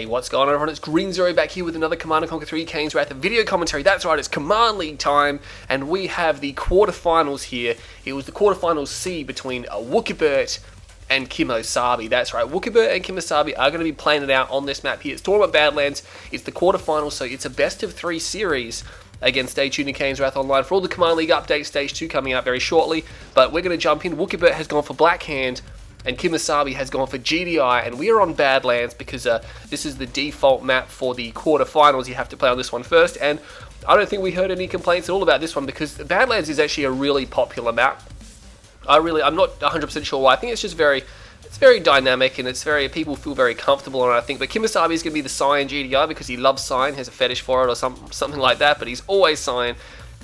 Hey, what's going on, everyone? It's Green Zero back here with another Command & Conquer 3 Kane's Wrath video commentary. That's right, it's Command League time, and we have the quarterfinals here. It was the quarterfinals C between Wookibert and KiMOsaBE. That's right, Wookibert and KiMOsaBE are going to be playing it out on this map here. It's Tournament Badlands, it's the quarterfinals, so it's a best of 3 series. Again, stay tuned to Kane's Wrath Online for all the Command League updates. Stage 2 coming out very shortly, but we're going to jump in. Wookibert has gone for Black Hand, and KiMOsaBE has gone for GDI, and we are on Badlands because this is the default map for the quarterfinals. You have to play on this one first, and I don't think we heard any complaints at all about this one because Badlands is actually a really popular map. I'm not 100% sure why. I think it's just very dynamic, and people feel very comfortable on it, I think. But KiMOsaBE is going to be the Cyan GDI because he loves Cyan, has a fetish for it or something like that, but he's always Cyan.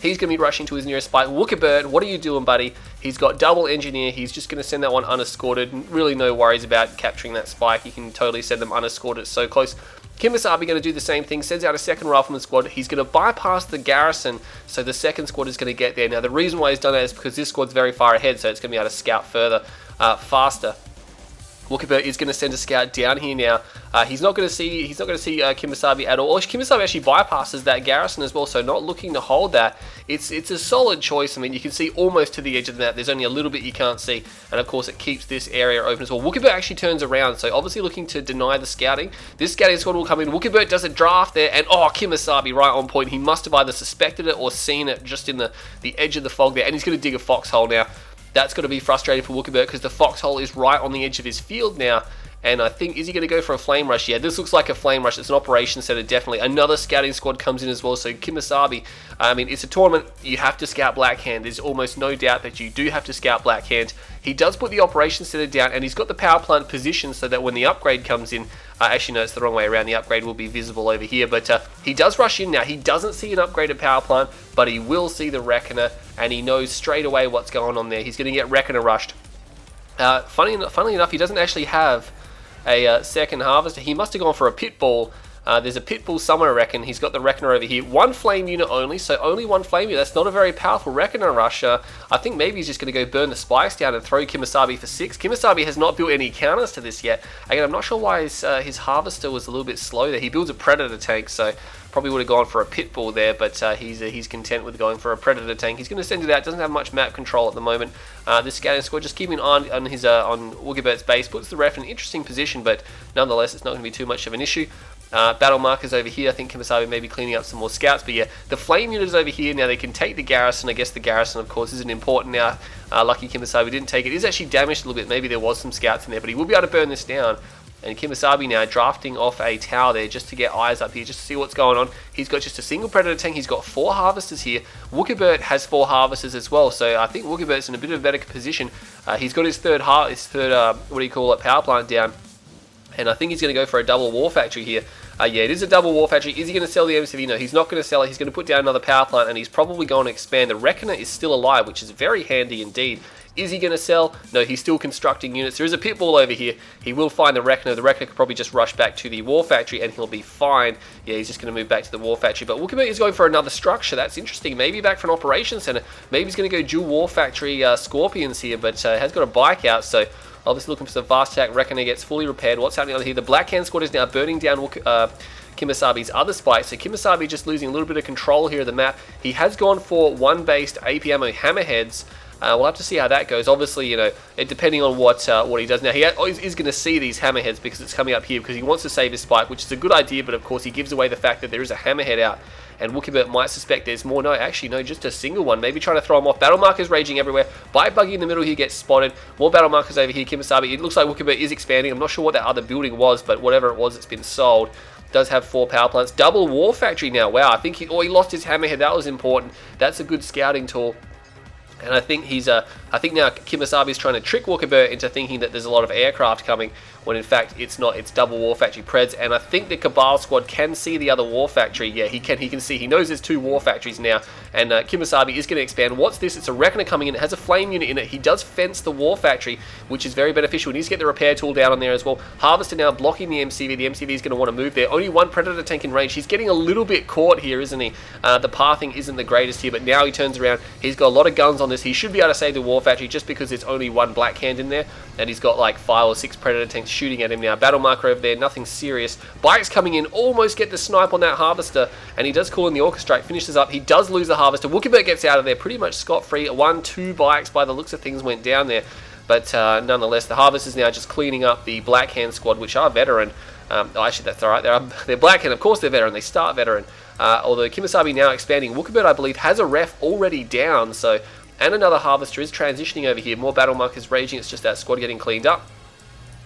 He's going to be rushing to his nearest spike. Wookibert, what are you doing, buddy? He's got double engineer. He's just going to send that one unescorted. Really no worries about capturing that spike. He can totally send them unescorted. It's so close. KiMOsaBE going to do the same thing. Sends out a second rifleman squad. He's going to bypass the garrison, so the second squad is going to get there. Now, the reason why he's done that is because this squad's very far ahead, so it's going to be able to scout further, faster. Wookibert is going to send a scout down here now. He's not going to see KiMOsaBE at all. KiMOsaBE actually bypasses that garrison as well, so not looking to hold that. It's a solid choice. I mean, you can see almost to the edge of the map. There's only a little bit you can't see, and of course it keeps this area open as well. Wookibert actually turns around, so obviously looking to deny the scouting. This scouting squad will come in. Wookibert does a draft there, and KiMOsaBE right on point. He must have either suspected it or seen it just in the edge of the fog there, and he's going to dig a foxhole now. That's going to be frustrating for Wookibert because the foxhole is right on the edge of his field now. And I think, is he going to go for a flame rush? Yeah, this looks like a flame rush. It's an operation center, definitely. Another scouting squad comes in as well. So KiMOsaBE, I mean, it's a tournament. You have to scout Black Hand. There's almost no doubt that you do have to scout Black Hand. He does put the operation center down, and he's got the power plant positioned so that when the upgrade comes in, actually no, it's the wrong way around. The upgrade will be visible over here, but he does rush in now. He doesn't see an upgraded power plant, but he will see the Reckoner, and he knows straight away what's going on there. He's going to get Reckoner rushed. Funnily enough, he doesn't actually have a second harvester. He must have gone for a pitbull. There's a pitbull somewhere, I reckon. He's got the Reckoner over here. One flame unit only, so only one flame unit. That's not a very powerful Reckoner rush. I think maybe he's just going to go burn the spikes down and throw KiMOsaBE for 6. KiMOsaBE has not built any counters to this yet. Again, I'm not sure why his harvester was a little bit slow there. He builds a Predator tank, so probably would have gone for a pitbull there, but he's content with going for a Predator tank. He's going to send it out. Doesn't have much map control at the moment. This scouting squad just keeping an eye on Wookibert's base. Puts the ref in an interesting position, but nonetheless, it's not going to be too much of an issue. Battle markers over here. I think KiMOsaBE may be cleaning up some more scouts, but yeah, the flame unit is over here. Now they can take the garrison. I guess the garrison, of course, isn't important now. Lucky KiMOsaBE didn't take it. It is actually damaged a little bit. Maybe there was some scouts in there, but he will be able to burn this down. And KiMOsaBE now drafting off a tower there just to get eyes up here, just to see what's going on. He's got just a single Predator tank. He's got 4 harvesters here. Wookibert has 4 harvesters as well, so I think Wookibert's in a bit of a better position. He's got his third power plant down, and I think he's going to go for a double war factory here. Yeah, it is a double war factory. Is he going to sell the MCV? No, he's not going to sell it. He's going to put down another power plant, and he's probably going to expand. The Reckoner is still alive, which is very handy indeed. Is he going to sell? No, he's still constructing units. There is a pitbull over here. He will find the Reckoner. The Reckoner could probably just rush back to the war factory and he'll be fine. Yeah, he's just going to move back to the war factory. But Wookibert is going for another structure. That's interesting. Maybe back for an operations center. Maybe he's going to go dual war factory Scorpions here, but has got a bike out, so obviously looking for some fast attack. Reckoner gets fully repaired. What's happening on here? The Black Hand squad is now burning down KiMOsaBE's other spikes. So KiMOsaBE just losing a little bit of control here of the map. He has gone for 1-based AP ammo hammerheads. We'll have to see how that goes. Obviously, you know, depending on what he does. Now, he is going to see these hammerheads because it's coming up here because he wants to save his spike, which is a good idea, but of course he gives away the fact that there is a hammerhead out, and Wookibert might suspect there's more. No, actually, no, just a single one. Maybe trying to throw him off. Battle markers raging everywhere. Bike buggy in the middle here gets spotted. More battle markers over here. KiMOsaBE. It looks like Wookibert is expanding. I'm not sure what that other building was, but whatever it was, it's been sold. Does have 4 power plants. Double war factory now. Wow, I think he lost his hammerhead. That was important. That's a good scouting tool. And I think I think now KiMOsaBE is trying to trick Wookibert into thinking that there's a lot of aircraft coming, when in fact it's not. It's double war factory Preds, and I think the Cabal squad can see the other war factory. Yeah, he can see. He knows there's 2 war factories now, and KiMOsaBE is going to expand. What's this? It's a Reckoner coming in. It has a flame unit in it. He does fence the war factory, which is very beneficial. He needs to get the repair tool down on there as well. Harvester now blocking the MCV. The MCV is going to want to move there. Only 1 Predator tank in range. He's getting a little bit caught here, isn't he? The pathing isn't the greatest here, but now he turns around. He's got a lot of guns on on this. He should be able to save the War Factory just because there's only one Black Hand in there, and he's got like 5 or 6 Predator tanks shooting at him now. Battle marker over there, nothing serious. Bikes coming in, almost get the snipe on that Harvester, and he does call in the Orca Strike, finishes up. He does lose the Harvester. Wookibert gets out of there pretty much scot-free. 1-2 bikes by the looks of things went down there, but nonetheless, the Harvester's now just cleaning up the Black Hand squad, which are veteran. Actually, that's alright. They're Black Hand, of course they're veteran. They start veteran. Although KiMOsaBE now expanding. Wookibert, I believe, has a ref already down, so, and another Harvester is transitioning over here. More battle markers raging. It's just that squad getting cleaned up.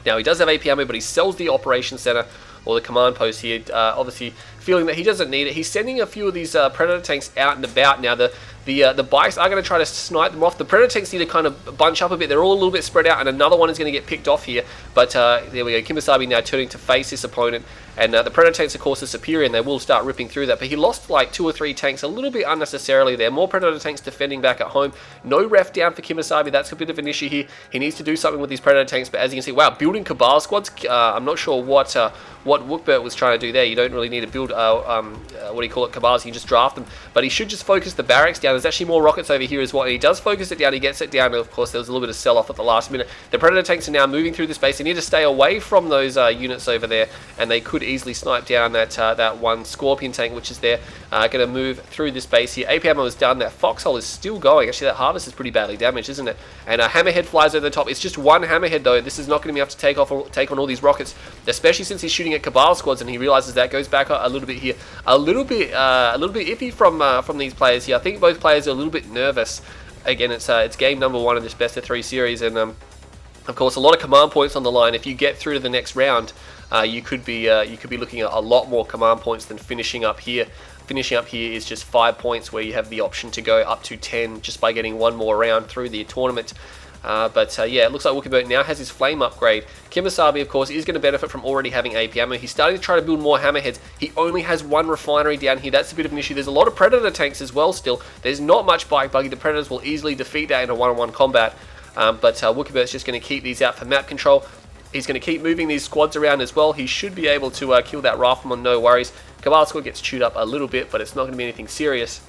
Now, he does have AP ammo, but he sells the Operations Center, or the command post here, obviously feeling that he doesn't need it. He's sending a few of these Predator tanks out and about. Now, the bikes are going to try to snipe them off. The Predator tanks need to kind of bunch up a bit. They're all a little bit spread out, and another one is going to get picked off here. But there we go. KiMOsaBE now turning to face this opponent. And the Predator tanks, of course, are superior, and they will start ripping through that. But he lost like 2 or 3 tanks a little bit unnecessarily there. More Predator tanks defending back at home. No ref down for KiMOsaBE. That's a bit of an issue here. He needs to do something with these Predator tanks. But as you can see, wow, building Cabal squads. I'm not sure what Wookibert was trying to do there. You don't really need to build, what do you call it, Cabals. You can just draft them. But he should just focus the barracks down. There's actually more rockets over here as well. And he does focus it down. He gets it down. And of course, there was a little bit of sell-off at the last minute. The Predator tanks are now moving through the space. They need to stay away from those units over there. And they could easily snipe down that one Scorpion tank, which is there. Going to move through this base here. AP ammo is done. That Foxhole is still going. Actually, that Harvest is pretty badly damaged, isn't it? And Hammerhead flies over the top. It's just one Hammerhead, though. This is not going to be enough to take on all these rockets, especially since he's shooting at Cabal squads, and he realizes that. Goes back a little bit here. A little bit iffy from these players here. I think both players are a little bit nervous. Again, it's game number 1 of this best of 3 series, and of course, a lot of command points on the line. If you get through to the next round, you could be looking at a lot more command points than finishing up here. Finishing up here is just 5 points, where you have the option to go up to 10 just by getting one more round through the tournament. But yeah, it looks like Wookibert now has his flame upgrade. KiMOsaBE, of course, is going to benefit from already having AP ammo. He's starting to try to build more Hammerheads. He only has 1 refinery down here. That's a bit of an issue. There's a lot of Predator tanks as well still. There's not much bike buggy. The Predators will easily defeat that in a one-on-one combat. But Wookibert's just going to keep these out for map control. He's going to keep moving these squads around as well. He should be able to kill that Rifleman, no worries. Cabal squad gets chewed up a little bit, but it's not going to be anything serious.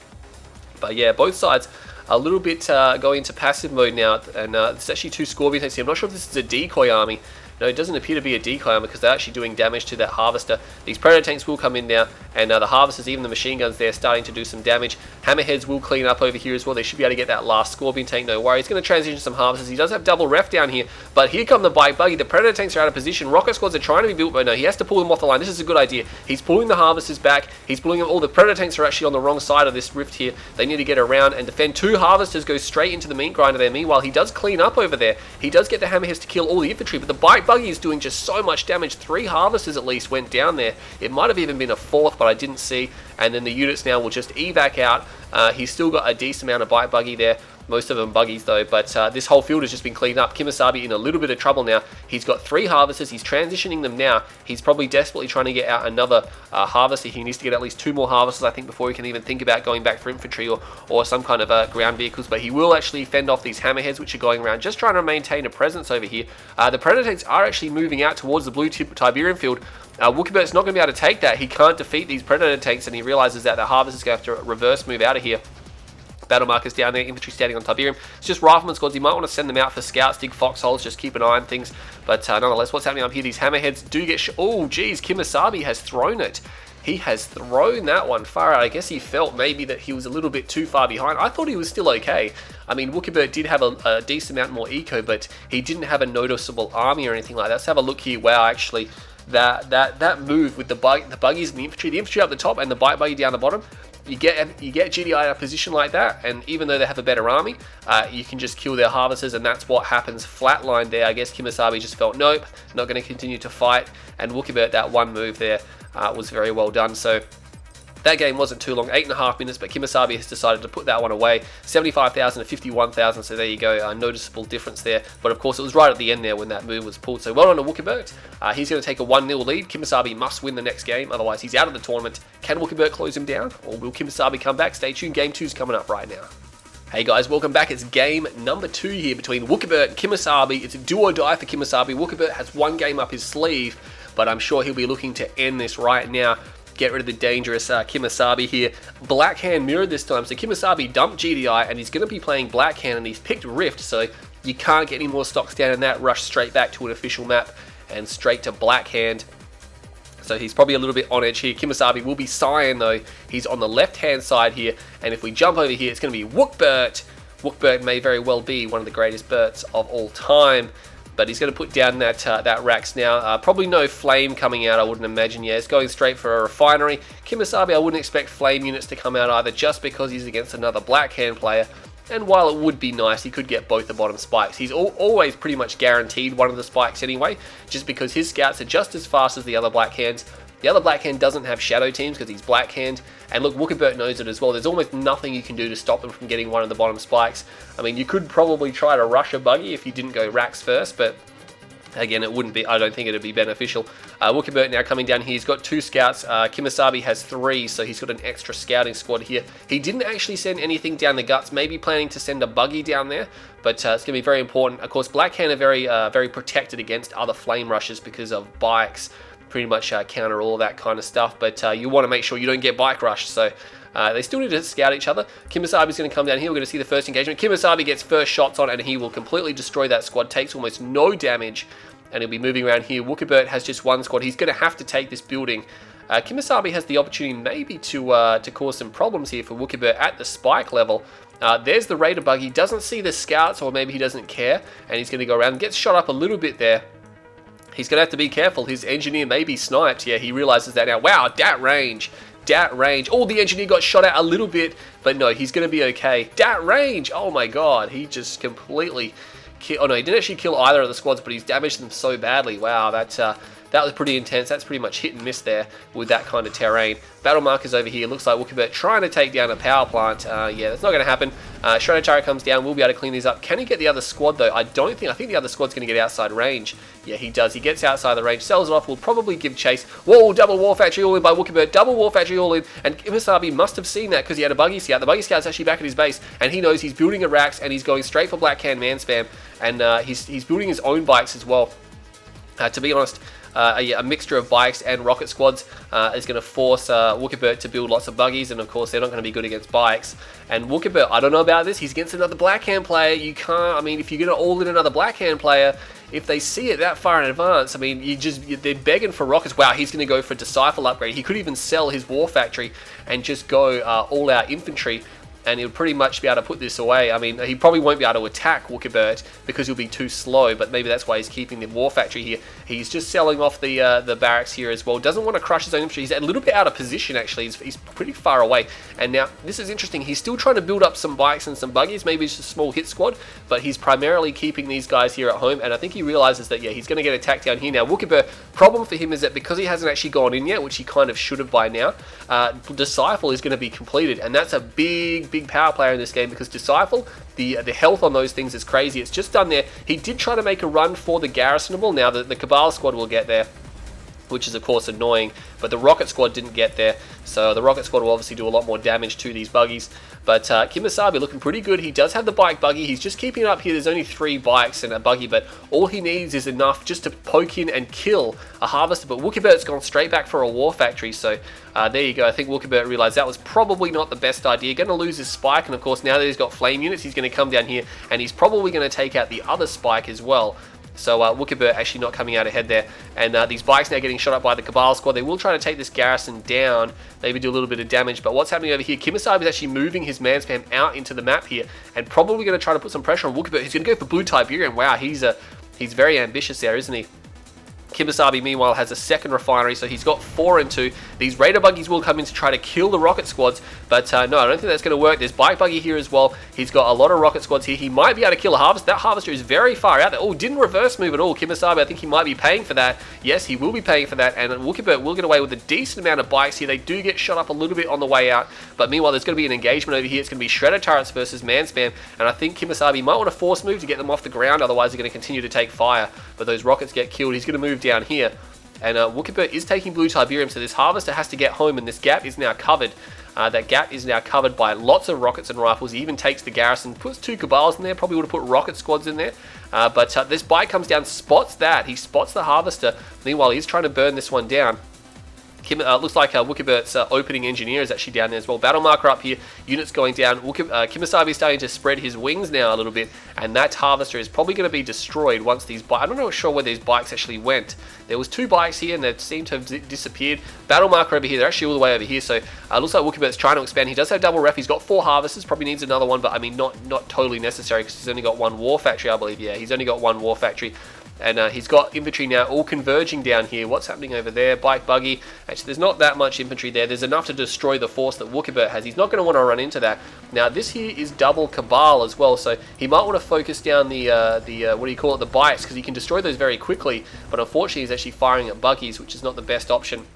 But yeah, both sides a little bit going into passive mode now, and there's actually 2 Scorpion tanks here. I'm not sure if this is a decoy army. No, it doesn't appear to be a decoy army because they're actually doing damage to that Harvester. These Predator tanks will come in now, and the Harvesters, even the machine guns there, starting to do some damage. Hammerheads will clean up over here as well. They should be able to get that last Scorpion tank, no worries. He's going to transition some Harvesters. He does have double ref down here, but here come the bike buggy. The Predator tanks are out of position. Rocket squads are trying to be built, but no, he has to pull them off the line. This is a good idea. He's pulling the Harvesters back. He's pulling them. All the Predator tanks are actually on the wrong side of this rift here. They need to get around and defend. 2 Harvesters go straight into the meat grinder there. Meanwhile, he does clean up over there. He does get the Hammerheads to kill all the infantry, but the bike buggy is doing just so much damage. 3 Harvesters at least went down there. It might have even been a 4th, but I didn't see. And then the units now will just evac out. He's still got a decent amount of bike buggy there. Most of them buggies though, but this whole field has just been cleaned up. KiMOsaBE in a little bit of trouble now. He's got 3 Harvesters. He's transitioning them now. He's probably desperately trying to get out another Harvester. He needs to get at least 2 more Harvesters, I think, before he can even think about going back for infantry or some kind of ground vehicles. But he will actually fend off these Hammerheads, which are going around, just trying to maintain a presence over here. The Predator tanks are actually moving out towards the blue Tiberium field. Wookibert's not going to be able to take that. He can't defeat these Predator tanks, and he realizes that the Harvester's going to have to reverse move out of here. Battle markers down there, infantry standing on Tiberium. It's just Rifleman squads. You might want to send them out for scouts, dig foxholes, just keep an eye on things. But nonetheless, what's happening up here? These Hammerheads do get... oh, geez, KiMOsaBE has thrown it. He has thrown that one far out. I guess he felt maybe that he was a little bit too far behind. I thought he was still okay. I mean, Wookibert did have a decent amount more eco, but he didn't have a noticeable army or anything like that. Let's have a look here. Wow, actually, that move with the buggies and the infantry up the top and the bike buggy down the bottom, you get GDI in a position like that, and even though they have a better army, you can just kill their Harvesters, and that's what happens. Flatline there. I guess KiMOsaBE just felt, nope, not going to continue to fight, and Wookibert, that one move there was very well done. So that game wasn't too long, 8.5 minutes, but KiMOsaBE has decided to put that one away. 75,000 to 51,000, so there you go, a noticeable difference there. But of course, it was right at the end there when that move was pulled. So well done to Wookibert. He's going to take a 1-0 lead. KiMOsaBE must win the next game, otherwise he's out of the tournament. Can Wookibert close him down, or will KiMOsaBE come back? Stay tuned, game 2's coming up right now. Hey guys, welcome back. It's game number 2 here between Wookibert and KiMOsaBE. It's a do or die for KiMOsaBE. Wookibert has one game up his sleeve, but I'm sure he'll be looking to end this right now. get rid of the dangerous KiMOsaBE here. Blackhand mirrored this time, so KiMOsaBE dumped GDI, and he's going to be playing Blackhand, and he's picked Rift, so you can't get any more stocks down in that. Rush straight back to an official map and straight to Blackhand. So he's probably a little bit on edge here. KiMOsaBE will be Cyan though. He's on the left-hand side here, and if we jump over here, it's going to be Wookibert. Wookibert may very well be one of the greatest Berts of all time, but he's going to put down that Rax now. Probably no flame coming out, I wouldn't imagine. Yeah, it's going straight for a refinery. KiMOsaBE, I wouldn't expect flame units to come out either, just because he's against another Blackhand player. And while it would be nice, he could get both the bottom spikes. He's always pretty much guaranteed one of the spikes anyway, just because his scouts are just as fast as the other Blackhands. The other Blackhand doesn't have shadow teams because he's Blackhand, and look, Wookibert knows it as well. There's almost nothing you can do to stop them from getting one of the bottom spikes. I mean, you could probably try to rush a buggy if you didn't go Rax first, but again, it wouldn't be. I don't think it'd be beneficial. Wookibert now coming down here. He's got 2 scouts. KiMOsaBE has 3, so he's got an extra scouting squad here. He didn't actually send anything down the guts. Maybe planning to send a buggy down there, but it's going to be very important. Of course, Blackhand are very protected against other flame rushes because of bikes. Pretty much counter all that kind of stuff. But you want to make sure you don't get bike rushed. So they still need to scout each other. KiMOsaBE is going to come down here. We're going to see the first engagement. KiMOsaBE gets first shots on, and he will completely destroy that squad. Takes almost no damage, and he'll be moving around here. Wookibert has just 1 squad. He's going to have to take this building. KiMOsaBE has the opportunity maybe to cause some problems here for Wookibert at the spike level. There's the Raider buggy. Doesn't see the scouts, or maybe he doesn't care, and he's going to go around. Gets shot up a little bit there. He's going to have to be careful. His engineer may be sniped. Yeah, he realizes that now. Wow, dat range. Dat range. Oh, the engineer got shot out a little bit, but no, he's going to be okay. Dat range. Oh my god, he just completely oh no, he didn't actually kill either of the squads, but he's damaged them so badly. Wow, that was pretty intense. That's pretty much hit and miss there with that kind of terrain. Battle markers over here. Looks like Wookibert trying to take down a power plant. Yeah, that's not going to happen. Shredder turret comes down. We'll be able to clean these up. Can he get the other squad though? I think the other squad's going to get outside range. Yeah, he does. He gets outside the range, sells it off. Will probably give chase. Whoa, double war factory all in by Wookibert. Double war factory all in. And KiMOsaBE must have seen that because he had a buggy scout. The buggy scout's actually back at his base, and he knows he's building a Rax, and he's going straight for Blackhand man spam. And he's building his own bikes as well. To be honest, a mixture of bikes and rocket squads is going to force Wookibert to build lots of buggies, and of course they're not going to be good against bikes. And Wookibert, I don't know about this, he's against another Blackhand player. You can't, I mean, if you're going to all in another Blackhand player, if they see it that far in advance, I mean, they're begging for rockets. Wow, he's going to go for a Disciple upgrade. He could even sell his war factory and just go all out infantry, and he'll pretty much be able to put this away. I mean, he probably won't be able to attack Wookibert because he'll be too slow, but maybe that's why he's keeping the war factory here. He's just selling off the barracks here as well. Doesn't want to crush his own infantry. He's a little bit out of position, actually. He's pretty far away. And now, this is interesting. He's still trying to build up some bikes and some buggies, maybe just a small hit squad, but he's primarily keeping these guys here at home, and I think he realizes that, yeah, he's going to get attacked down here. Now, Wookibert, problem for him is that because he hasn't actually gone in yet, which he kind of should have by now, Disciple is going to be completed, and that's a big power player in this game, because Disciple, the health on those things is crazy. It's just done there. He did try to make a run for the garrisonable. Now the Cabal squad will get there, which is of course annoying, but the rocket squad didn't get there, so the rocket squad will obviously do a lot more damage to these buggies. But KiMOsaBE looking pretty good. He does have the bike buggy. He's just keeping it up here. There's only 3 bikes and a buggy, but all he needs is enough just to poke in and kill a harvester. But Wookibert's gone straight back for a war factory, so there you go. I think Wookibert realized that was probably not the best idea. Going to lose his spike, and of course now that he's got flame units, he's going to come down here, and he's probably going to take out the other spike as well. So Wookibert actually not coming out ahead there, and these bikes now getting shot up by the Cabal squad. They will try to take this garrison down, maybe do a little bit of damage, but what's happening over here, KiMOsaBE is actually moving his man spam out into the map here, and probably going to try to put some pressure on Wookibert. He's going to go for Blue Tiberium. Wow, he's very ambitious there, isn't he? KiMOsaBE, meanwhile, has a second refinery, so he's got 4 and 2. These Raider buggies will come in to try to kill the rocket squads, but no, I don't think that's going to work. There's bike buggy here as well. He's got a lot of rocket squads here. He might be able to kill a harvester. That harvester is very far out there. Oh, didn't reverse move at all. KiMOsaBE, I think he might be paying for that. Yes, he will be paying for that, and Wookibert will get away with a decent amount of bikes here. They do get shot up a little bit on the way out, but meanwhile, there's going to be an engagement over here. It's going to be Shredder turrets versus man spam, and I think KiMOsaBE might want to force move to get them off the ground, otherwise they're going to continue to take fire, but those rockets get killed. He's going to move down here. And Wookibert is taking Blue Tiberium, so this harvester has to get home, and this gap is now covered. That gap is now covered by lots of rockets and rifles. He even takes the garrison, puts 2 Cabals in there, probably would have put rocket squads in there. But this bike comes down, spots that. He spots the harvester. Meanwhile, he's trying to burn this one down. Looks like Wookibert's opening engineer is actually down there as well. Battle marker up here, units going down. KiMOsaBE is starting to spread his wings now a little bit, and that harvester is probably going to be destroyed once these bikes... I'm not sure where these bikes actually went. There was 2 bikes here, and they seem to have disappeared. Battle marker over here, they're actually all the way over here, so looks like Wookibert's trying to expand. He does have double ref, he's got 4 harvesters, probably needs another one, but I mean, not totally necessary, because he's only got 1 war factory, I believe. Yeah, he's only got 1 war factory. And he's got infantry now all converging down here. What's happening over there? Bike buggy. Actually, there's not that much infantry there. There's enough to destroy the force that Wookibert has. He's not going to want to run into that. Now, this here is double Cabal as well, so he might want to focus down the what do you call it, the bikes, because he can destroy those very quickly. But unfortunately, he's actually firing at buggies, which is not the best option.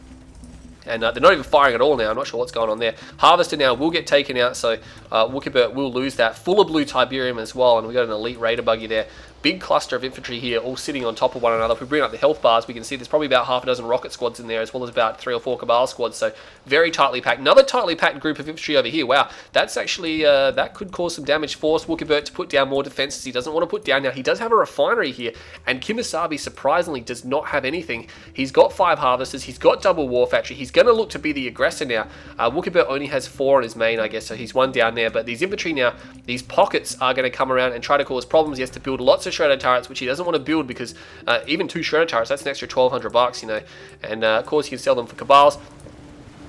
And they're not even firing at all now. I'm not sure what's going on there. Harvester now will get taken out, so Wookibert will lose that. Full of blue Tiberium as well, and we've got an elite Raider buggy there. Big cluster of infantry here, all sitting on top of one another. If we bring up the health bars, we can see there's probably about half a dozen rocket squads in there, as well as about 3 or 4 Cabal squads, so very tightly packed. Another tightly packed group of infantry over here. Wow, that's actually, that could cause some damage. Force Wookibert to put down more defenses. He doesn't want to put down now. He does have a refinery here, and KiMOsaBE surprisingly does not have anything. He's got 5 harvesters, he's got double war factory. He's going to look to be the aggressor now. Wookibert only has 4 on his main, I guess, so he's 1 down there, but these infantry now, these pockets are going to come around and try to cause problems. He has to build lots of shredder turrets, which he doesn't want to build, because even 2 shredder turrets, that's an extra 1,200 bucks, you know, and of course you can sell them for Cabals.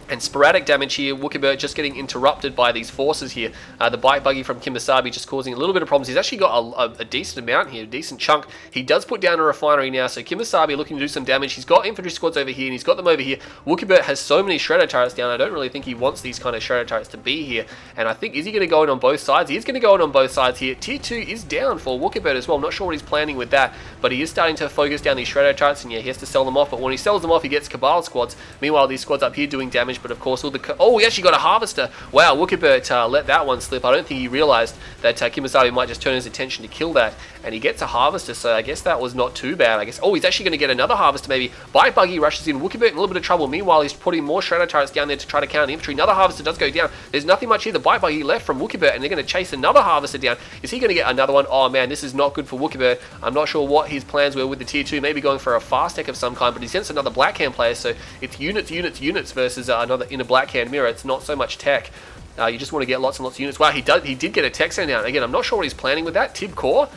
And sporadic damage here, Wookibert just getting interrupted by these forces here. The bike buggy from KiMOsaBE just causing a little bit of problems. He's actually got a decent amount here, a decent chunk. He does put down a refinery now, so KiMOsaBE looking to do some damage. He's got infantry squads over here, and he's got them over here. Wookibert has so many shredder turrets down, I don't really think he wants these kind of shredder turrets to be here. And I think, is he going to go in on both sides? He is going to go in on both sides here. Tier 2 is down for Wookibert as well. I'm not sure what he's planning with that, but he is starting to focus down these shredder turrets, and yeah, he has to sell them off. But when he sells them off, he gets Cabal squads. Meanwhile, these squads up here doing damage, but of course all the... Oh, he actually got a harvester. Wow, Wookibert let that one slip. I don't think he realized that KiMOsaBE might just turn his attention to kill that, and he gets a harvester, so I guess that was not too bad, I guess. Oh, he's actually going to get another harvester maybe. Bike buggy rushes in. Wookibert in a little bit of trouble. Meanwhile, he's putting more shredder turrets down there to try to counter the infantry. Another harvester does go down. There's nothing much here. The bike buggy left from Wookibert, and they're going to chase another harvester down. Is he going to get another one? Oh man, this is not good for Wookibert. I'm not sure what his plans were with the tier 2. Maybe going for a fast tech of some kind, but he's against another black hand player, so it's units versus another in a black hand mirror. It's not so much tech. You just want to get lots and lots of units. Wow, he did get a tech send down. Again, I'm not sure what he's planning with that. Tib core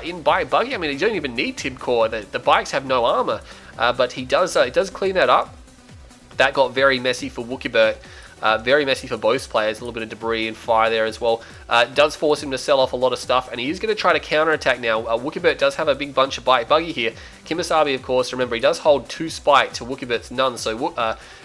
in bike buggy. I mean, you don't even need Tib core. The bikes have no armor, but he does clean that up. That got very messy for Wookibert. Very messy for both players. A little bit of debris and fire there as well. It does force him to sell off a lot of stuff, and he is going to try to counterattack now. Wookibert does have a big bunch of bike buggy here. KiMOsaBE, of course, remember, he does hold 2 spike to Wookibert's none, so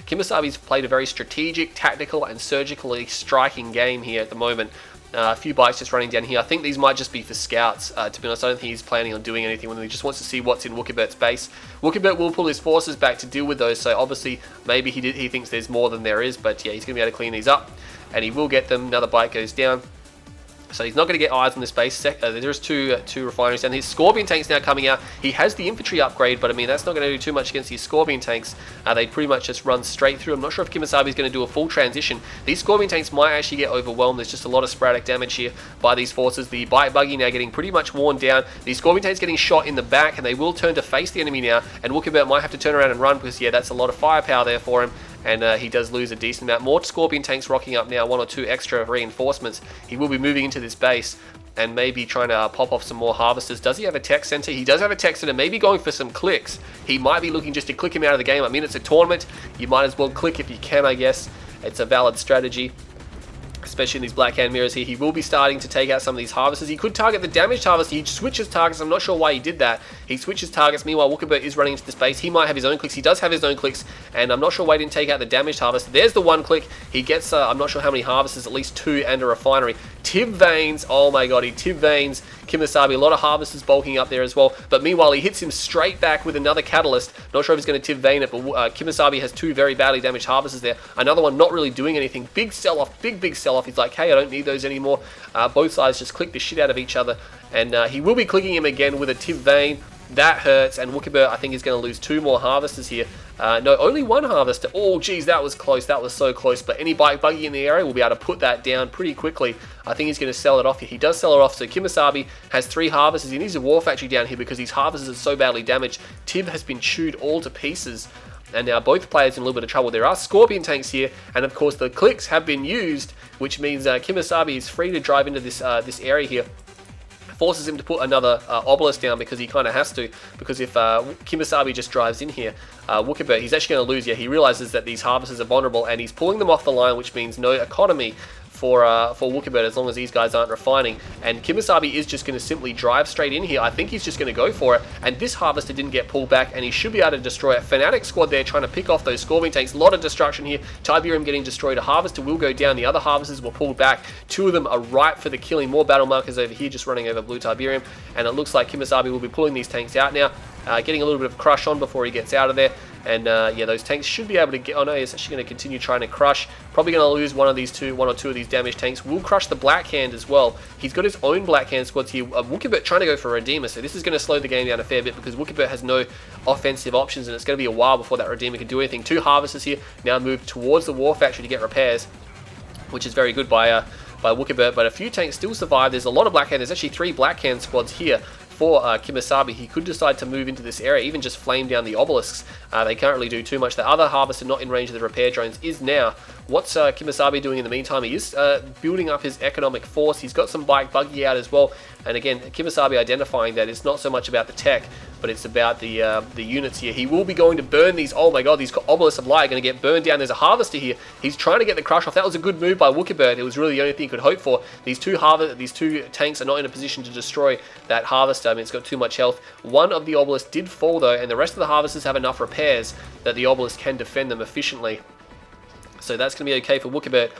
KiMOsaBE's played a very strategic, tactical, and surgically striking game here at the moment. A few bikes just running down here. I think these might just be for scouts, to be honest. I don't think he's planning on doing anything with them. He just wants to see what's in Wookibert's base. Wookibert will pull his forces back to deal with those, so obviously maybe he thinks there's more than there is, but yeah, he's going to be able to clean these up, and he will get them. Another bike goes down. So he's not going to get eyes on this base. There's two refineries down. His Scorpion tanks now coming out. He has the infantry upgrade, but I mean, that's not going to do too much against these Scorpion tanks. They pretty much just run straight through. I'm not sure if KiMOsaBE is going to do a full transition. These Scorpion tanks might actually get overwhelmed. There's just a lot of sporadic damage here by these forces. The bike buggy now getting pretty much worn down. These Scorpion tanks getting shot in the back, and they will turn to face the enemy now. And Wookibert might have to turn around and run, because yeah, that's a lot of firepower there for him. And he does lose a decent amount. More Scorpion tanks rocking up now, 1 or 2 extra reinforcements. He will be moving into this base and maybe trying to pop off some more harvesters. Does he have a tech center? He does have a tech center, maybe going for some clicks. He might be looking just to click him out of the game. I mean, it's a tournament. You might as well click if you can, I guess. It's a valid strategy, especially in these black hand mirrors here. He will be starting to take out some of these harvesters. He could target the damaged harvester. He switches targets. I'm not sure why he did that. He switches targets. Meanwhile, Wookibert is running into the space. He might have his own clicks. He does have his own clicks, and I'm not sure why he didn't take out the damaged harvester. There's the 1 click. He gets, I'm not sure how many harvesters, at least 2 and a refinery. Tib veins. Oh my god, he tib veins KiMOsaBE. A lot of harvesters bulking up there as well. But meanwhile, he hits him straight back with another catalyst. Not sure if he's going to tib vein it, but KiMOsaBE has 2 very badly damaged harvesters there. Another one not really doing anything. Big sell-off. Big sell-off. He's like, hey, I don't need those anymore. Both sides just click the shit out of each other, and he will be clicking him again with a tib vein. That hurts, and Wookibert, I think, is going to lose 2 more harvesters here. No, only 1 harvester. Oh, geez, that was close. That was so close. But any bike buggy in the area will be able to put that down pretty quickly. I think he's going to sell it off here. He does sell it off, so KiMOsaBE has 3 harvesters. He needs a war factory down here because these harvesters are so badly damaged. Tib has been chewed all to pieces. And now both players in a little bit of trouble. There are Scorpion tanks here, and of course the clicks have been used, which means KiMOsaBE is free to drive into this this area here. Forces him to put another obelisk down because he kind of has to, because if KiMOsaBE just drives in here, Wookibert, he's actually going to lose. Yeah, he realizes that these harvesters are vulnerable, and he's pulling them off the line, which means no economy for Wookibert as long as these guys aren't refining. And KiMOsaBE is just going to simply drive straight in here. I think he's just going to go for it, and this harvester didn't get pulled back, and he should be able to destroy it. Fnatic squad there trying to pick off those Scorpion tanks. A lot of destruction here. Tiberium getting destroyed. A harvester will go down. The other harvesters were pulled back. Two of them are ripe for the killing. More battle markers over here just running over blue Tiberium, and it looks like KiMOsaBE will be pulling these tanks out now. Getting a little bit of crush on before he gets out of there. And yeah, those tanks should be able to get... Oh no, he's actually going to continue trying to crush. Probably going to lose one or two of these damaged tanks. Will crush the Black Hand as well. He's got his own Black Hand squads here. Wookibert trying to go for a Redeemer, so this is going to slow the game down a fair bit because Wookibert has no offensive options, and it's going to be a while before that Redeemer can do anything. Two harvesters here now move towards the War Factory to get repairs, which is very good by Wookibert, but a few tanks still survive. There's a lot of Black Hand. There's actually 3 Black Hand squads here for KiMOsaBE. He could decide to move into this area, even just flame down the obelisks. They can't really do too much. The other harvester not in range of the repair drones is now. What's KiMOsaBE doing in the meantime? He is building up his economic force. He's got some buggy out as well. And again, KiMOsaBE identifying that it's not so much about the tech, but it's about the units here. He will be going to burn these. Oh my god, these obelisks of light are going to get burned down. There's a harvester here. He's trying to get the crush off. That was a good move by Wookibert. It was really the only thing he could hope for. These two tanks are not in a position to destroy that harvester. I mean, it's got too much health. One of the obelisks did fall though, and the rest of the harvesters have enough repairs that the obelisk can defend them efficiently. So that's going to be okay for Wookibert.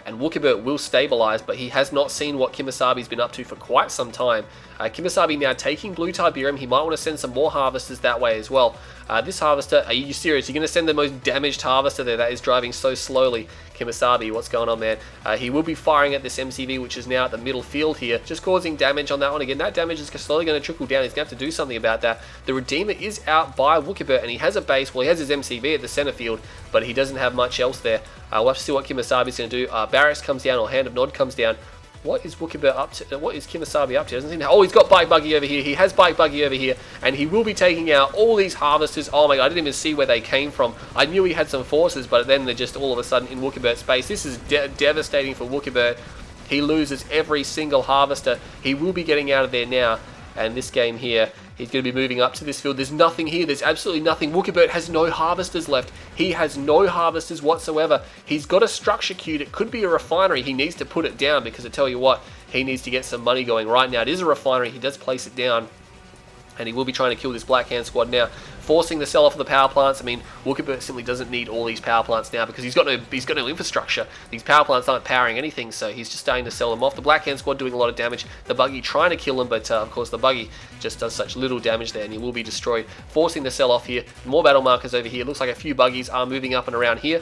And Wookibert will stabilize, but he has not seen what KiMOsaBE's been up to for quite some time. KiMOsaBE now taking blue Tiberium. He might want to send some more harvesters that way as well. This harvester, are you serious? You're going to send the most damaged harvester there that is driving so slowly? KiMOsaBE, what's going on, man? He will be firing at this MCV, which is now at the middle field here, just causing damage on that one. Again, that damage is slowly going to trickle down. He's going to have to do something about that. The Redeemer is out by Wookibert, and he has a base. Well, he has his MCV at the center field, but he doesn't have much else there. We'll have to see what KiMOsaBE is going to do. Barracks comes down, or Hand of Nod comes down. What is Wookibert up to? What is KiMOsaBE up to? Doesn't seem to... Oh, he's got Bike Buggy over here. He has Bike Buggy over here, and he will be taking out all these harvesters. Oh my god, I didn't even see where they came from. I knew he had some forces, but then they're just all of a sudden in Wookibert's space. This is devastating for Wookibert. He loses every single harvester. He will be getting out of there now, and this game here, he's going to be moving up to this field. There's nothing here. There's absolutely nothing. Wookibert has no harvesters left. He has no harvesters whatsoever. He's got a structure queued. It could be a refinery. He needs to put it down because I tell you what, he needs to get some money going right now. It is a refinery. He does place it down. And he will be trying to kill this Black Hand squad now, forcing the sell-off of the power plants. I mean, Wookibert simply doesn't need all these power plants now because he's got no infrastructure. These power plants aren't powering anything, so he's just starting to sell them off. The Black Hand squad doing a lot of damage. The Buggy trying to kill him, but of course the Buggy just does such little damage there, and he will be destroyed, forcing the sell-off here. More battle markers over here. Looks like a few Buggies are moving up and around here.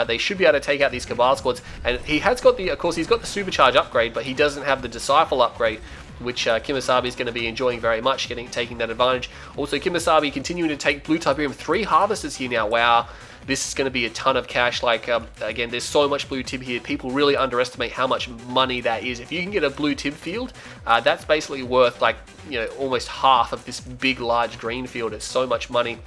They should be able to take out these Cabal squads, and he has got the, of course, he's got the Supercharge upgrade, but he doesn't have the Disciple upgrade, which KiMOsaBE is going to be enjoying very much, taking that advantage. Also, KiMOsaBE continuing to take blue Tiberium. 3 harvesters here now. Wow, this is going to be a ton of cash. Like, again, there's so much blue tib here. People really underestimate how much money that is. If you can get a blue tib field, that's basically worth, like, you know, almost half of this big, large green field. It's so much money,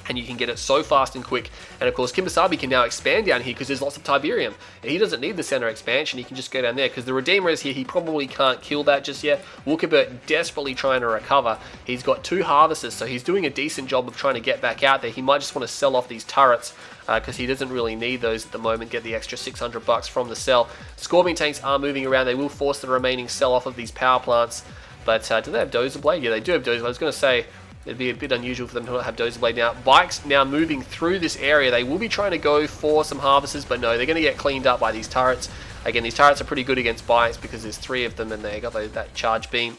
and you can get it so fast and quick. And of course, KiMOsaBE can now expand down here because there's lots of Tiberium. He doesn't need the center expansion. He can just go down there because the Redeemer is here. He probably can't kill that just yet. Wookibert desperately trying to recover. He's got 2 harvesters, so he's doing a decent job of trying to get back out there. He might just want to sell off these turrets because he doesn't really need those at the moment. Get the extra $600 from the sell. Scorpion tanks are moving around. They will force the remaining sell off of these power plants. But do they have Dozer Blade? Yeah, they do have Dozer Blade. I was going to say, it'd be a bit unusual for them to not have Dozer Blade now. Bikes now moving through this area. They will be trying to go for some harvesters, but no, they're going to get cleaned up by these turrets. Again, these turrets are pretty good against bikes because there's 3 of them and they got that charge beam.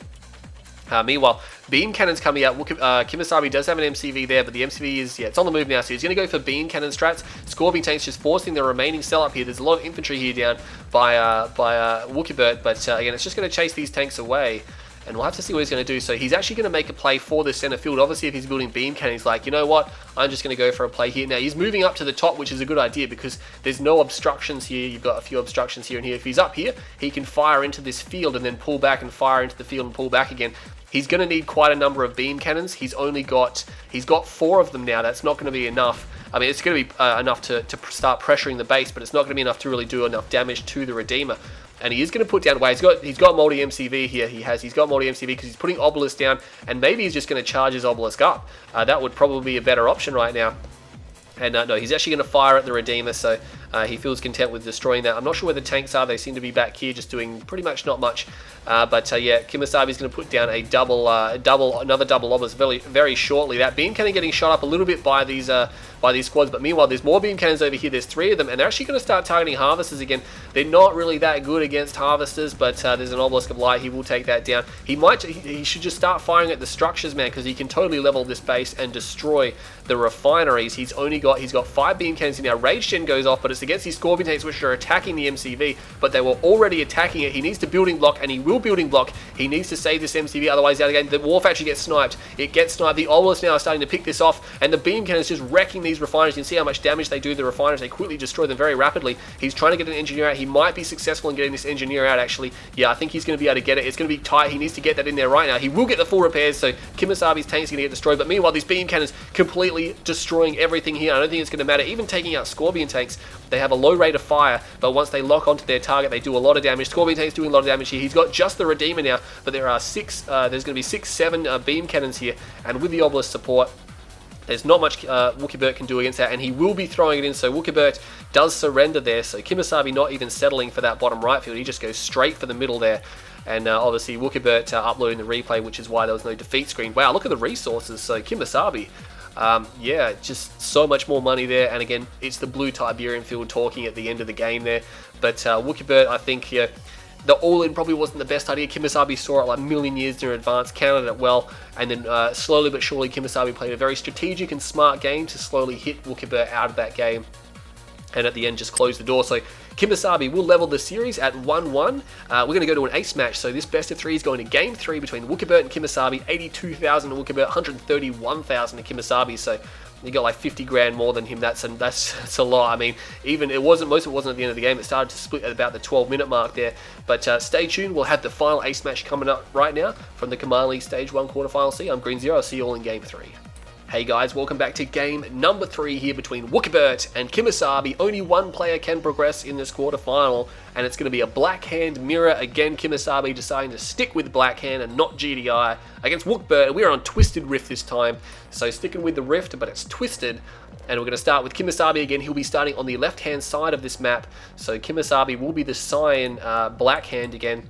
Meanwhile, beam cannons coming out. KiMOsaBE does have an MCV there, but the MCV is, yeah, it's on the move now, so he's going to go for beam cannon strats. Scorpion tanks just forcing the remaining sell up here. There's a lot of infantry here down by Wookibert, but again, it's just going to chase these tanks away. And we'll have to see what he's going to do. So he's actually going to make a play for the center field. Obviously, if he's building beam cannon, he's like, you know what? I'm just going to go for a play here. Now, he's moving up to the top, which is a good idea because there's no obstructions here. You've got a few obstructions here and here. If he's up here, he can fire into this field and then pull back and fire into the field and pull back again. He's going to need quite a number of beam cannons. He's got 4 of them now. That's not going to be enough. I mean, it's going to be enough to start pressuring the base, but it's not going to be enough to really do enough damage to the Redeemer. And he is going to put down, well, he's got multi MCV here. He's got multi MCV because he's putting Obelisk down, and maybe he's just going to charge his Obelisk up. That would probably be a better option right now. And no, he's actually going to fire at the Redeemer, so he feels content with destroying that. I'm not sure where the tanks are. They seem to be back here just doing pretty much not much. But yeah, KiMOsaBE is going to put down a another double obelisk very shortly. That beam cannon getting shot up a little bit by these squads, but meanwhile there's more beam cannons over here. There's 3 of them, and they're actually going to start targeting harvesters again. They're not really that good against harvesters, but there's an obelisk of light. He will take that down. He should just start firing at the structures, man, because he can totally level this base and destroy the refineries. He's got 5 beam cannons in now. Rage Gen goes off, but it's against these Scorpion tanks which are attacking the MCV, but they were already attacking it. He needs to building block, and he will building block. He needs to save this MCV, otherwise out of the game. The War Factory gets sniped. It gets sniped. The Obelisk now is starting to pick this off, and the beam cannon is just wrecking these refineries. You can see how much damage they do to the refineries. They quickly destroy them very rapidly. He's trying to get an engineer out. He might be successful in getting this engineer out, actually. Yeah, I think he's going to be able to get it. It's going to be tight. He needs to get that in there right now. He will get the full repairs, so KiMOsaBE's tank's going to get destroyed, but meanwhile, these beam cannons completely destroying everything here. I don't think it's going to matter. Even taking out Scorpion tanks, they have a low rate of fire, but once they lock onto their target, they do a lot of damage. Scorpion tank's doing a lot of damage here. He's got just the Redeemer now, but there are there's going to be 6-7 beam cannons here, and with the Obelisk support, there's not much Wookibert can do against that, and he will be throwing it in, so Wookibert does surrender there, so KiMOsaBE not even settling for that bottom right field. He just goes straight for the middle there, and obviously Wookibert uploading the replay, which is why there was no defeat screen. Wow, look at the resources, so KiMOsaBE, yeah, just so much more money there, and again, it's the blue Tiberium field talking at the end of the game there, but Wookibert, I think, yeah, the all-in probably wasn't the best idea. KiMOsaBE saw it like a million years in advance, counted it well, and then slowly but surely KiMOsaBE played a very strategic and smart game to slowly hit Wookibert out of that game, and at the end just close the door. So KiMOsaBE will level the series at 1-1. We're going to go to an ace match, so this best of 3 is going to game 3 between Wookibert and KiMOsaBE. 82,000 to Wookibert, 131,000 to KiMOsaBE, so you got like 50 grand more than him. That's a lot. I mean, even most of it wasn't at the end of the game. It started to split at about the 12-minute mark there. But stay tuned. We'll have the final ace match coming up right now from the Command League Stage 1 quarterfinal C. I'm Green Zero. I'll see you all in Game 3. Hey guys, welcome back to game number 3 here between Wookibert and KiMOsaBE. Only one player can progress in this quarterfinal, and it's going to be a Black Hand mirror. Again, KiMOsaBE deciding to stick with Black Hand and not GDI against Wookibert. We're on Twisted Rift this time, so sticking with the Rift, but it's twisted. And we're going to start with KiMOsaBE again. He'll be starting on the left-hand side of this map, so KiMOsaBE will be the Cyan Black Hand again,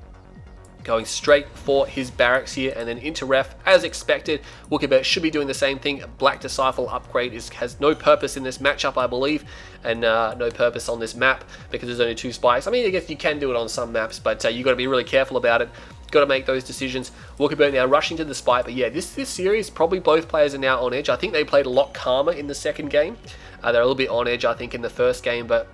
going straight for his barracks here and then into ref as expected. Wookibert should be doing the same thing. Black Disciple upgrade has no purpose in this matchup, I believe, and no purpose on this map because there's only 2 spikes. I mean, I guess you can do it on some maps, but you got to be really careful about it. Got to make those decisions. Wookibert now rushing to the spike, but yeah, this series, probably both players are now on edge. I think they played a lot calmer in the second game. They're a little bit on edge, I think, in the first game, but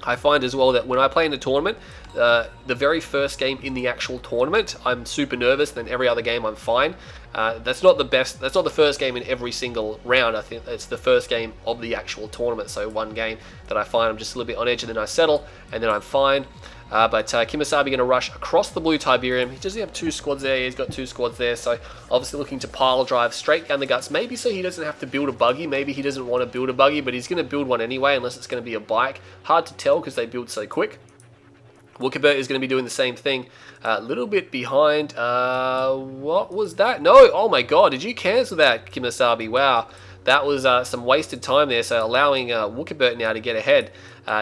I find as well that when I play in a tournament, the very first game in the actual tournament, I'm super nervous. Then every other game, I'm fine. That's not the best. That's not the first game in every single round. I think it's the first game of the actual tournament. So one game that I find I'm just a little bit on edge, and then I settle, and then I'm fine. But KiMOsaBE going to rush across the blue Tiberium. He doesn't have 2 squads there. He's got 2 squads there. So obviously looking to pile drive straight down the guts. Maybe so he doesn't have to build a buggy. Maybe he doesn't want to build a buggy, but he's going to build one anyway, unless it's going to be a bike. Hard to tell because they build so quick. Wookibert is going to be doing the same thing. A little bit behind. What was that? No. Oh my god. Did you cancel that, KiMOsaBE? Wow. That was some wasted time there, so allowing Wookibert now to get ahead.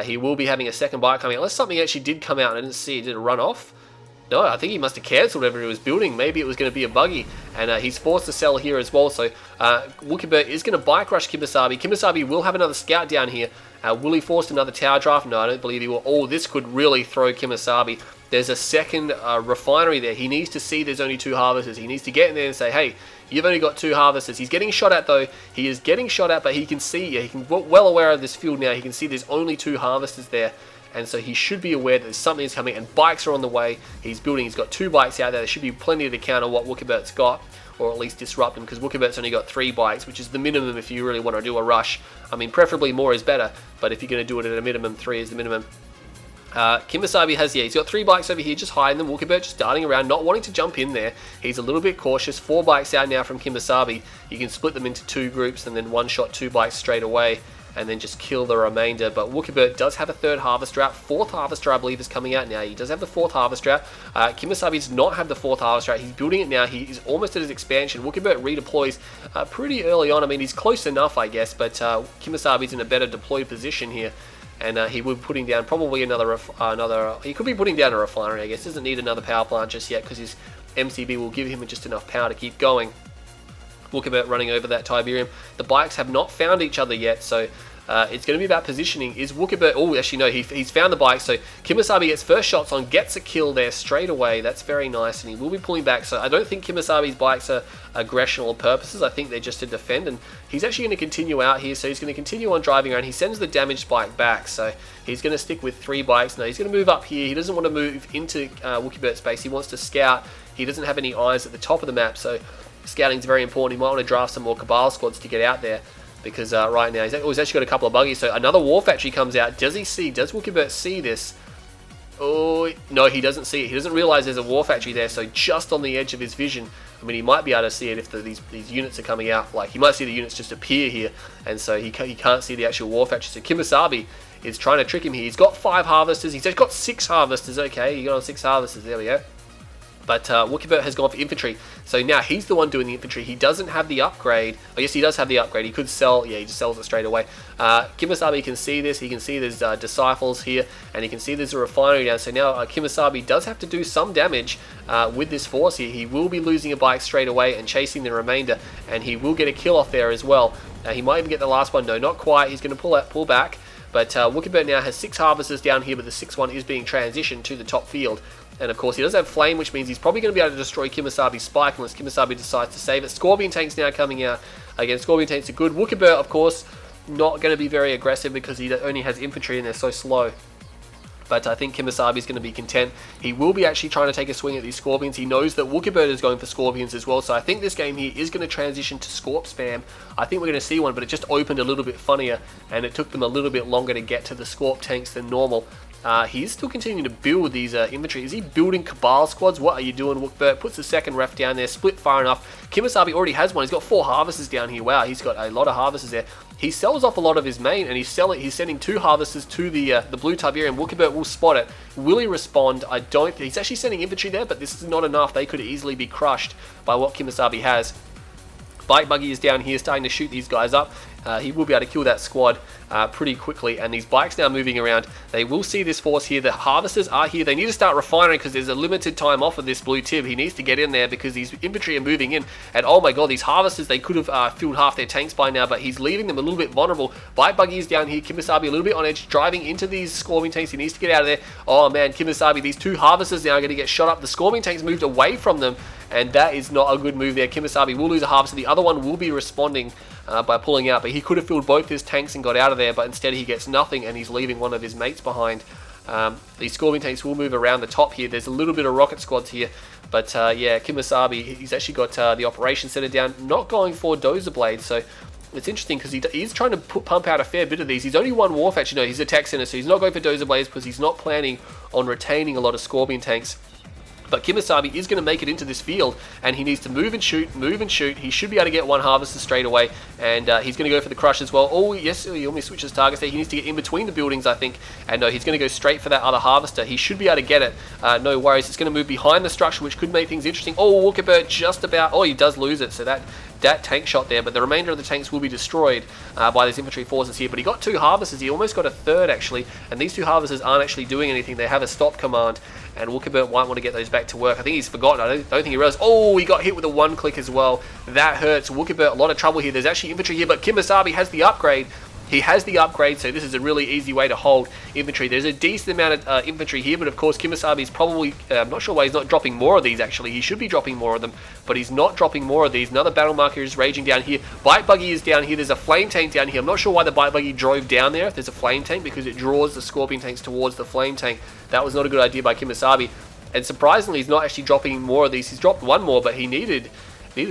He will be having a second bike coming out. Unless something actually did come out and I didn't see it. Did it run off? No, I think he must have cancelled whatever he was building. Maybe it was going to be a buggy. And he's forced to sell here as well. So Wookibert is going to bike rush KiMOsaBE. KiMOsaBE will have another scout down here. Will he force another tower draft? No, I don't believe he will. Oh, this could really throw KiMOsaBE. There's a second refinery there. He needs to see there's only 2 harvesters. He needs to get in there and say, hey, you've only got 2 harvesters. He's getting shot at though. He is getting shot at, but he can see, he can well aware of this field now. He can see there's only 2 harvesters there. And so he should be aware that something is coming, and bikes are on the way. He's building, he's got 2 bikes out there. There should be plenty to counter what Wookibert's got, or at least disrupt him, because Wookibert's only got 3 bikes, which is the minimum if you really want to do a rush. I mean, preferably more is better, but if you're going to do it at a minimum, 3 is the minimum. KiMOsaBE has, he's got 3 bikes over here just hiding them. Wookibert just darting around, not wanting to jump in there. He's a little bit cautious. 4 bikes out now from KiMOsaBE. You can split them into 2 groups and then one-shot 2 bikes straight away and then just kill the remainder. But Wookibert does have a 3rd harvester out. 4th harvester, I believe, is coming out now. He does have the 4th harvester out. KiMOsaBE does not have the 4th harvester out. He's building it now. He is almost at his expansion. Wookibert redeploys pretty early on. I mean, he's close enough, I guess, but KiMOsaBE's in a better deployed position here. And he will be putting down probably he could be putting down a refinery, I guess. Doesn't need another power plant just yet because his MCB will give him just enough power to keep going. Wookibert running over that Tiberium. The bikes have not found each other yet, so it's going to be about positioning. Is Wookibert... Oh, actually, no, he's found the bike. So KiMOsaBE gets first shots on, gets a kill there straight away. That's very nice, and he will be pulling back. So I don't think KiMOsaBE's bikes are aggressional purposes. I think they're just to defend, and he's actually going to continue out here. So he's going to continue on driving around. He sends the damaged bike back, so he's going to stick with 3 bikes. No, he's going to move up here. He doesn't want to move into Wookibert space. He wants to scout. He doesn't have any eyes at the top of the map, so scouting is very important. He might want to draft some more Cabal squads to get out there. Because right now, he's actually got a couple of buggies. So another war factory comes out. Does Wookibert see this? Oh, no, he doesn't see it. He doesn't realize there's a war factory there. So just on the edge of his vision. I mean, he might be able to see it if these units are coming out. Like, he might see the units just appear here. And so he can't see the actual war factory. So KiMOsaBE is trying to trick him here. He's got 5 harvesters. He's got 6 harvesters. Okay, he got on 6 harvesters. There we go. But Wookibert has gone for infantry, so now he's the one doing the infantry. He doesn't have the upgrade. Oh, yes, he does have the upgrade. He could sell. Yeah, he just sells it straight away. KiMOsaBE can see this. He can see there's disciples here, and he can see there's a refinery down. So now KiMOsaBE does have to do some damage with this force here. He will be losing a bike straight away and chasing the remainder, and he will get a kill off there as well. He might even get the last one. No, not quite. He's going to pull back. But Wookibert now has 6 harvesters down here, but the 6th one is being transitioned to the top field. And of course, he does have flame, which means he's probably going to be able to destroy KiMOsaBE's spike unless KiMOsaBE decides to save it. Scorpion tanks now coming out. Again, Scorpion tanks are good. Wookibert, of course, not going to be very aggressive because he only has infantry and they're so slow. But I think KiMOsaBE is going to be content. He will be actually trying to take a swing at these Scorpions. He knows that Wookibert is going for Scorpions as well. So I think this game here is going to transition to Scorp spam. I think we're going to see one, but it just opened a little bit funnier. And it took them a little bit longer to get to the Scorp tanks than normal. He's still continuing to build these infantry. Is he building Cabal squads? What are you doing, Wookibert? Puts the 2nd ref down there, split far enough. KiMOsaBE already has one. He's got 4 harvesters down here. Wow, he's got a lot of harvesters there. He sells off a lot of his main, and he's sending 2 harvesters to the blue Tiberium. Wookibert will spot it. Will he respond? I don't. He's actually sending infantry there, but this is not enough. They could easily be crushed by what KiMOsaBE has. Bike Buggy is down here starting to shoot these guys up. He will be able to kill that squad pretty quickly, and these bikes now moving around. They will see this force here. The harvesters are here. They need to start refining because there's a limited time off of this blue tib. He needs to get in there because these infantry are moving in, and oh my god, these harvesters, they could have filled half their tanks by now, but he's leaving them a little bit vulnerable. Bike Buggy is down here. KiMOsaBE a little bit on edge, driving into these Scorpion tanks. He needs to get out of there. Oh man, KiMOsaBE, these 2 harvesters now are going to get shot up. The Scorpion tanks moved away from them, and that is not a good move there. KiMOsaBE will lose a harvester. The other one will be responding by pulling out, but he could have filled both his tanks and got out of there, but instead he gets nothing, and he's leaving one of his mates behind. These Scorpion tanks will move around the top here. There's a little bit of rocket squads here, but yeah, KiMOsaBE, he's actually got the operation center down, not going for Dozer Blades, so it's interesting because he's trying to pump out a fair bit of these. He's only one war factory, no, he's a tech center, so he's not going for Dozer Blades because he's not planning on retaining a lot of Scorpion tanks. But KiMOsaBE is going to make it into this field, and he needs to move and shoot, move and shoot. He should be able to get 1 harvester straight away, and he's going to go for the crush as well. Oh, yes, he almost switches targets there. He needs to get in between the buildings, I think, and no, he's going to go straight for that other harvester. He should be able to get it. No worries. It's going to move behind the structure, which could make things interesting. Oh, Wookibert just about... Oh, he does lose it, so that tank shot there, but the remainder of the tanks will be destroyed by these infantry forces here. But he got 2 harvesters. He almost got a 3rd, actually, and these 2 harvesters aren't actually doing anything. They have a stop command, and Wookibert might want to get those back to work. I think he's forgotten. I don't think he realized. Oh, he got hit with a 1-click as well. That hurts. Wookibert, a lot of trouble here. There's actually infantry here, but KiMOsaBE has the upgrade. He has the upgrade, so this is a really easy way to hold infantry. There's a decent amount of infantry here, but of course KiMOsaBE is probably, I'm not sure why he's not dropping more of these actually. He should be dropping more of them, but he's not dropping more of these. Another battle marker is raging down here. Bike Buggy is down here. There's a flame tank down here. I'm not sure why the Bike Buggy drove down there if there's a flame tank, because it draws the Scorpion tanks towards the flame tank. That was not a good idea by KiMOsaBE. And surprisingly, he's not actually dropping more of these. He's dropped 1 more, but he needed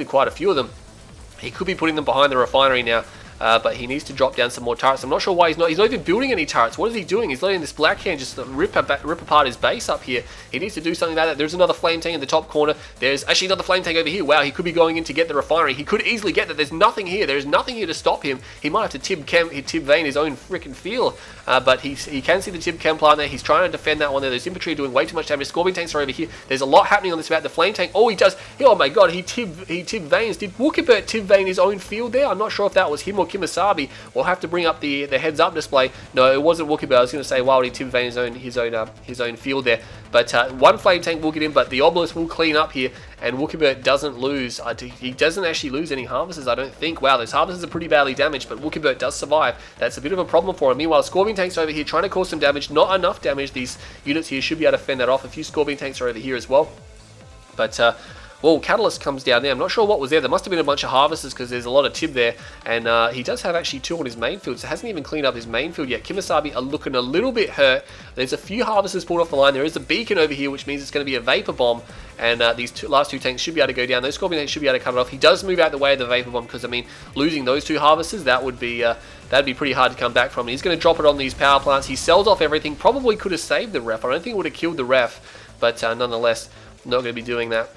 quite a few of them. He could be putting them behind the refinery now. but he needs to drop down some more turrets. I'm not sure why he's not even building any turrets. What is he doing? He's letting this black hand just rip apart his base up here. He needs to do something about that. There's another flame tank in the top corner. There's actually another flame tank over here. Wow, he could be going in to get the refinery. He could easily get that. There's nothing here. There's nothing here to stop him. He might have to tib vein his own freaking field, but he can see the tib chem plant there. He's trying to defend that one there. Those infantry are doing way too much damage. Scorpion tanks are over here. There's a lot happening on this map. The flame tank, oh, he does. Oh my god, he tib veins. Did Wookibert tib vein his own field there? I'm not sure if that was him or KiMOsaBE. We'll have to bring up the heads up display. No, it wasn't Wookibert. I was going to say, why would he tib vein his own field there? But one flame tank will get in, but the obelisk will clean up here, and Wookibert doesn't lose. He doesn't actually lose any harvesters, I don't think. Wow, those harvesters are pretty badly damaged, but Wookibert does survive. That's a bit of a problem for him. Meanwhile, Scorpion tanks over here trying to cause some damage. Not enough damage. These units here should be able to fend that off. A few Scorpion tanks are over here as well. But well, Catalyst comes down there. I'm not sure what was there. There must have been a bunch of harvesters because there's a lot of tib there. And he does have actually 2 on his main field, so hasn't even cleaned up his main field yet. KiMOsaBE are looking a little bit hurt. There's a few harvesters pulled off the line. There is a beacon over here, which means it's going to be a vapor bomb. And these last two tanks should be able to go down. Those Scorpion tanks should be able to cut it off. He does move out the way of the vapor bomb because, I mean, losing those 2 harvesters, that would be... that'd be pretty hard to come back from. He's going to drop it on these power plants. He sells off everything. Probably could have saved the ref. I don't think it would have killed the ref, but nonetheless, not going to be doing that.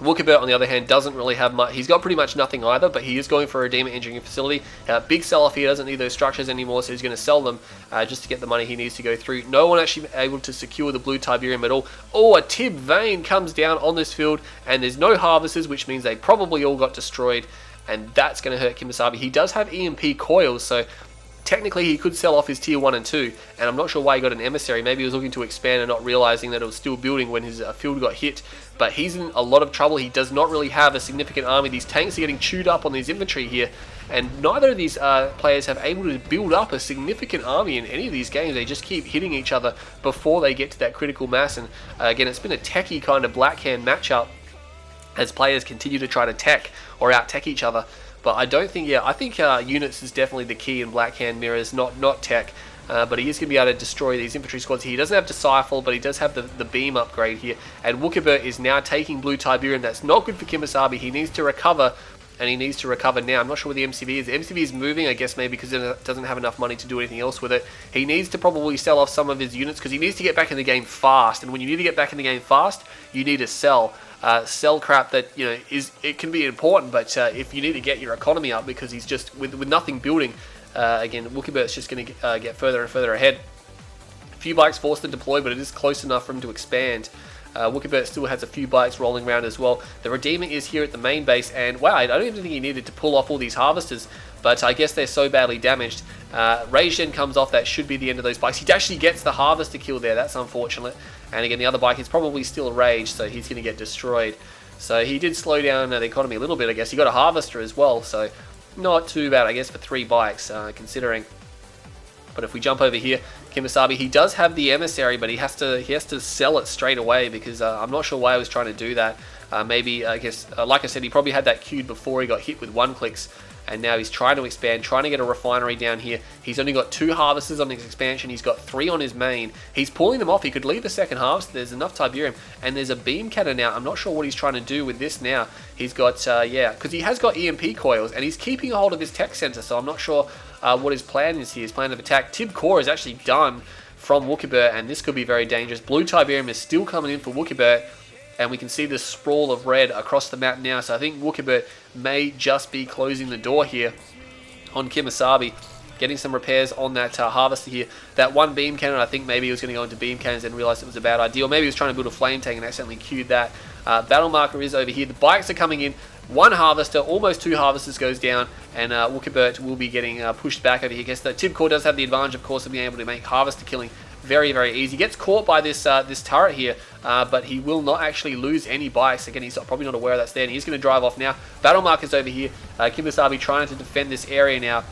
Wookibert, on the other hand, doesn't really have much. He's got pretty much nothing either, but he is going for a Redeemer Engineering Facility. Big sell-off here, doesn't need those structures anymore, so he's going to sell them just to get the money he needs to go through. No one actually able to secure the blue Tiberium at all. Oh, a tib vein comes down on this field, and there's no harvesters, which means they probably all got destroyed, and that's going to hurt KiMOsaBE. He does have EMP coils, so technically he could sell off his tier 1 and 2, and I'm not sure why he got an emissary. Maybe he was looking to expand and not realizing that it was still building when his field got hit. But he's in a lot of trouble. He does not really have a significant army. These tanks are getting chewed up on these infantry here, and neither of these players have able to build up a significant army in any of these games. They just keep hitting each other before they get to that critical mass. And again, it's been a techie kind of black hand matchup as players continue to try to tech or out-tech each other. But I don't think, I think units is definitely the key in Black Hand Mirrors, not tech. But he is going to be able to destroy these infantry squads here. He doesn't have Disciple, but he does have the beam upgrade here. And Wookibert is now taking blue Tiberium. That's not good for KiMOsaBE. He needs to recover, and he needs to recover now. I'm not sure where the MCV is. The MCV is moving, I guess maybe because it doesn't have enough money to do anything else with it. He needs to probably sell off some of his units because he needs to get back in the game fast. And when you need to get back in the game fast, you need to sell. Sell crap that, you know, it can be important, but if you need to get your economy up because he's just with nothing building, again, Wookibert's just going to get further and further ahead. A few bikes forced to deploy, but it is close enough for him to expand. Wookibert still has a few bikes rolling around as well. The Redeemer is here at the main base, and wow, I don't even think he needed to pull off all these harvesters, but I guess they're so badly damaged. Rage Gen comes off, that should be the end of those bikes. He actually gets the harvester kill there, that's unfortunate. And again, the other bike is probably still Rage, so he's going to get destroyed. So he did slow down the economy a little bit, I guess. He got a harvester as well, so not too bad, I guess, for 3 bikes, considering. But if we jump over here, KiMOsaBE, he does have the emissary, but he has to sell it straight away because I'm not sure why he was trying to do that. Maybe, I guess, like I said, he probably had that queued before he got hit with 1-clicks, and now he's trying to expand, trying to get a refinery down here. He's only got 2 harvesters on his expansion. He's got 3 on his main. He's pulling them off. He could leave the second harvester. There's enough Tiberium, and there's a beam cannon now. I'm not sure what he's trying to do with this now. He's got, yeah, because he has got EMP coils, and he's keeping a hold of his tech center, so I'm not sure what his plan is here. His plan of attack. Tib core is actually done from Wookibert, and this could be very dangerous. Blue Tiberium is still coming in for Wookibert, and we can see the sprawl of red across the map now. So I think Wookibert may just be closing the door here on KiMOsaBE, getting some repairs on that harvester here. That one beam cannon, I think maybe he was going to go into beam cannons and realized it was a bad idea. Or maybe he was trying to build a flame tank and accidentally queued that. Battle marker is over here. The bikes are coming in. 1 harvester, almost 2 harvesters goes down, and Wookibert will be getting pushed back over here. I guess the Tib core does have the advantage, of course, of being able to make harvester killing very, very easy. Gets caught by this this turret here, but he will not actually lose any bikes. Again, he's probably not aware that's there, and he's going to drive off now. Battle markers over here. KiMOsaBE trying to defend this area now,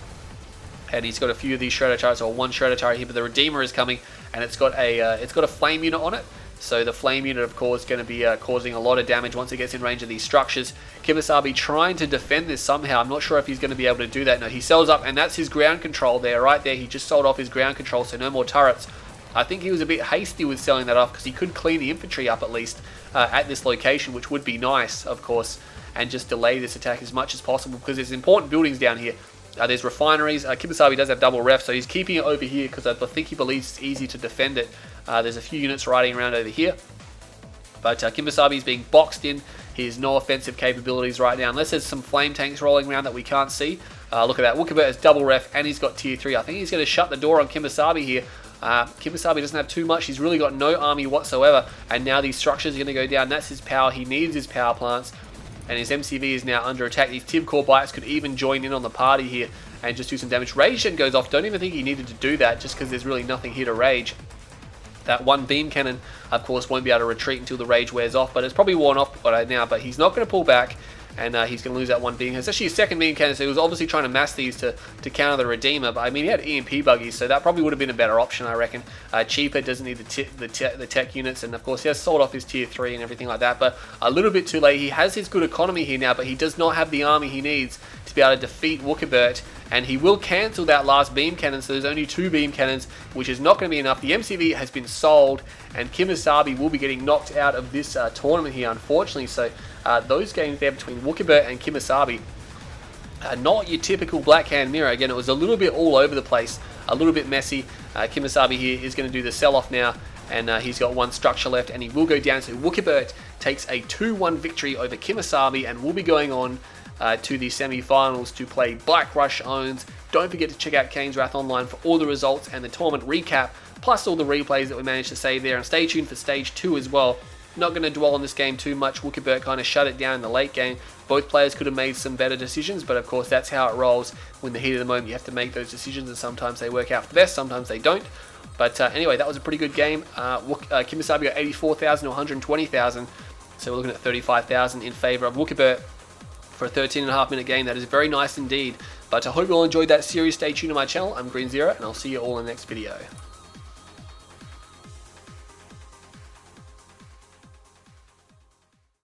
and he's got a few of these shredder turrets, or 1 shredder turret here, but the Redeemer is coming, and it's got a flame unit on it. So the flame unit, of course, is going to be causing a lot of damage once it gets in range of these structures. KiMOsaBE trying to defend this somehow. I'm not sure if he's going to be able to do that. No, he sells up, and that's his ground control there, right there. He just sold off his ground control, so no more turrets. I think he was a bit hasty with selling that off because he could clean the infantry up at least at this location, which would be nice, of course, and just delay this attack as much as possible because there's important buildings down here. There's refineries. KiMOsaBE does have double ref, so he's keeping it over here because I think he believes it's easy to defend it. There's a few units riding around over here. But KiMOsaBE is being boxed in. He has no offensive capabilities right now, unless there's some flame tanks rolling around that we can't see. Look at that. Wookibert has double ref, and he's got tier 3. I think he's going to shut the door on KiMOsaBE here. KiMOsaBE doesn't have too much. He's really got no army whatsoever. And now these structures are going to go down. That's his power. He needs his power plants. And his MCV is now under attack. These Tib Core Bites could even join in on the party here and just do some damage. Rage Gen goes off. Don't even think he needed to do that, just because there's really nothing here to rage. That one beam cannon, of course, won't be able to retreat until the rage wears off, but it's probably worn off right now. But he's not going to pull back, and he's going to lose that one beam. It's actually his second beam cannon, so he was obviously trying to mass these to counter the Redeemer. But I mean, he had EMP buggies, so that probably would have been a better option, I reckon. Cheaper, doesn't need the tech units, and of course he has sold off his tier 3 and everything like that. But a little bit too late. He has his good economy here now, but he does not have the army he needs to be able to defeat Wookibert. And he will cancel that last beam cannon, so there's only 2 beam cannons, which is not going to be enough. The MCV has been sold, and KiMOsaBE will be getting knocked out of this tournament here, unfortunately. So those games there between Wookibert and KiMOsaBE are not your typical Black Hand Mirror. Again, it was a little bit all over the place, a little bit messy. KiMOsaBE here is going to do the sell-off now, and he's got 1 structure left, and he will go down. So Wookibert takes a 2-1 victory over KiMOsaBE, and will be going on to the semi-finals to play Black Rush Owns. Don't forget to check out Kane's Wrath Online for all the results and the tournament recap, plus all the replays that we managed to save there. And stay tuned for Stage 2 as well. Not going to dwell on this game too much. Wookibert kind of shut it down in the late game. Both players could have made some better decisions, but of course that's how it rolls. When the heat of the moment, you have to make those decisions, and sometimes they work out for the best, sometimes they don't. But anyway, that was a pretty good game. KiMOsaBE got 84,000 to 120,000, so we're looking at 35,000 in favor of Wookibert for a 13.5 minute game. That is very nice indeed. But I hope you all enjoyed that series. Stay tuned to my channel. I'm Green Zero, and I'll see you all in the next video.